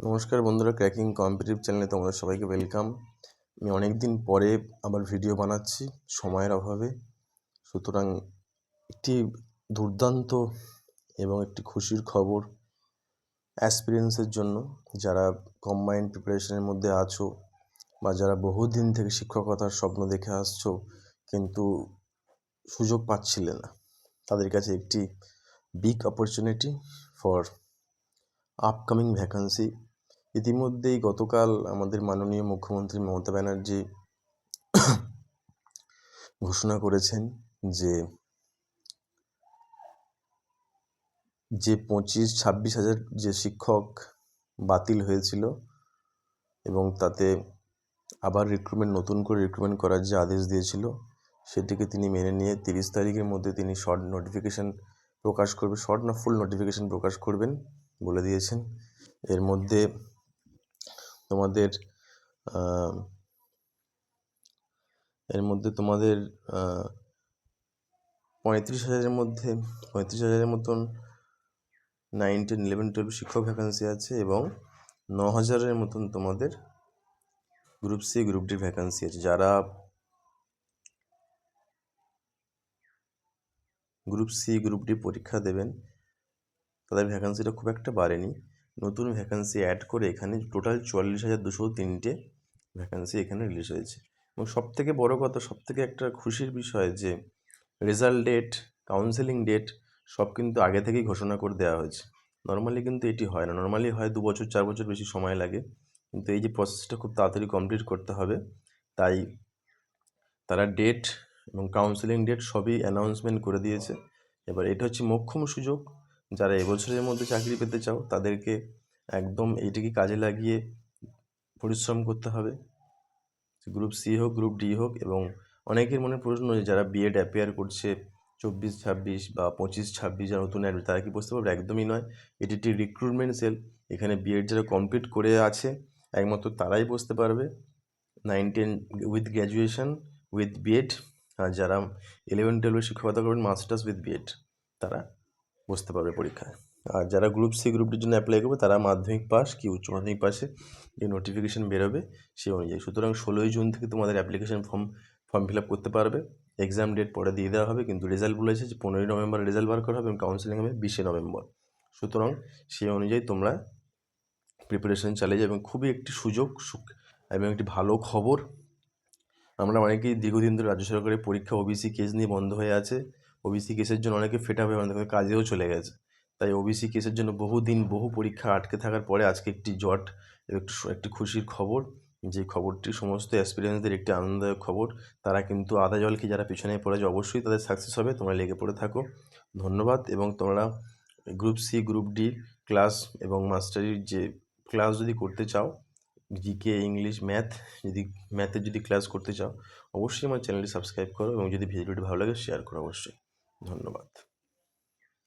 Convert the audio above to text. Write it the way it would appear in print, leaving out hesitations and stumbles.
নমস্কার বন্ধুরা, cracking competitive চ্যানেলে তোমাদের সবাইকে ওয়েলকাম। আমি অনেক দিন পরে আবার ভিডিও বানাচ্ছি সময়ের অভাবে। সুতরাং একটি দুর্দান্ত এবং একটি খুশির খবর অ্যাসপিরেন্টসের জন্য, যারা কম্বাইন্ড প্রিপারেশনের মধ্যে আছো বা যারা বহুদিন থেকে শিক্ষকতার স্বপ্ন দেখে আসছো কিন্তু সুযোগ পাচ্ছিলে না, তাদের কাছে একটি big opportunity for upcoming vacancy. ইতিমধ্যেই গতকাল আমাদের মাননীয় মুখ্যমন্ত্রী মমতা ব্যানার্জি ঘোষণা করেছেন যে 25-26 হাজার যে শিক্ষক বাতিল হয়েছিল এবং তাতে আবার নতুন করে রিক্রুটমেন্ট করার যে আদেশ দিয়েছিল, সেটিকে তিনি মেনে নিয়ে 30 তারিখের মধ্যে তিনি শর্ট নোটিফিকেশান প্রকাশ করবে, শর্ট না ফুল নোটিফিকেশান প্রকাশ করবেন বলে দিয়েছেন। এর মধ্যে তোমাদের 35,000-এর মতন 9, 10, 11, 12 শিক্ষক ভ্যাকান্সি আছে এবং 9,000-এর মতন তোমাদের group C group D vacancy আছে। যারা গ্রুপ সি গ্রুপ ডি পরীক্ষা দেবেন তাদের ভ্যাকান্সিটা খুব একটা বাড়েনি, নতুন ভ্যাকান্সি অ্যাড করে এখানে টোটাল 44,203টে ভ্যাকান্সি এখানে রিলিজ হয়েছে। এবং সবথেকে বড় কথা, সবথেকে একটা খুশির বিষয় যে রেজাল্ট ডেট, কাউন্সেলিং ডেট সব কিন্তু আগে থেকেই ঘোষণা করে দেওয়া হয়েছে। নর্মালি কিন্তু এটি হয় না, নর্মালি হয় 2 বছর 4 বছর বেশি সময় লাগে, কিন্তু এই যে প্রসেসটা খুব তাড়াতাড়ি কমপ্লিট করতে হবে, তাই তারা ডেট এবং কাউন্সেলিং ডেট সবই অ্যানাউন্সমেন্ট করে দিয়েছে। এবার এটা হচ্ছে মোক্ষম সুযোগ, যারা এবছরের মধ্যে চাকরি পেতে চাও তাদেরকে একদম এইটিকে কাজে লাগিয়ে পরিশ্রম করতে হবে, গ্রুপ সি হোক গ্রুপ ডি হোক। এবং অনেকের মনে প্রশ্ন যে যারা বিএড অ্যাপিয়ার করছে 24-26 বা 25-26 যারা নতুন অ্যাডমিট, তারা কি বুঝতে পারবে? একদমই নয়। এটি একটি রিক্রুটমেন্ট সেল। এখানে বিএড যারা কমপ্লিট করে আছে একমাত্র তারাই বসতে পারবে, 9, 10 উইথ গ্র্যাজুয়েশন উইথ বিএড। আর যারা 11, 12 শিক্ষকতা করবেন মাস্টার্স উইথ বিএড, তারা বসতে পারবে পরীক্ষায়। আর যারা গ্রুপ সি গ্রুপ ডির জন্য অ্যাপ্লাই করবে তারা মাধ্যমিক পাস কি উচ্চ মাধ্যমিক পাশে যে নোটিফিকেশান বেরোবে সেই অনুযায়ী। সুতরাং 16ই জুন থেকে তোমাদের অ্যাপ্লিকেশান ফর্ম ফিল আপ করতে পারবে। এক্সাম ডেট পরে দিয়ে দেওয়া হবে, কিন্তু রেজাল্ট বলেছে যে 15ই নভেম্বর রেজাল্ট বার করা হবে এবং কাউন্সেলিং হবে 20শে নভেম্বর। সুতরাং সেই অনুযায়ী তোমরা প্রিপারেশান চালিয়ে যাবে এবং খুবই একটি সুযোগ এবং একটি ভালো খবর। আমরা অনেকেই দীর্ঘদিন ধরে রাজ্য সরকারের পরীক্ষা ওবিসি কেস নিয়ে বন্ধ হয়ে আছে, ওবিসি কেসের জন্য অনেকে ফেট আপ হয়ে অনেকে কাজেও চলে গেছে। তাই ওবিসি কেসের জন্য বহু পরীক্ষা আটকে থাকার পরে আজকে একটি একটি খুশির খবর, যে খবরটি সমস্ত অ্যাসপিরেন্টসদের একটি আনন্দদায়ক খবর। তারা কিন্তু আদা জল কি যারা পিছনে পড়ে যে অবশ্যই তাদের সাকসেস হবে, তোমরা লেগে পড়ে থাকো। ধন্যবাদ। এবং তোমরা group C group D class এবং মাস্টারির যে ক্লাস যদি করতে চাও, জিকে ইংলিশ ম্যাথের যদি ক্লাস করতে চাও, অবশ্যই আমার চ্যানেলটি সাবস্ক্রাইব করো এবং যদি ভিডিওটি ভালো লাগে শেয়ার করো অবশ্যই। ধন্যবাদ।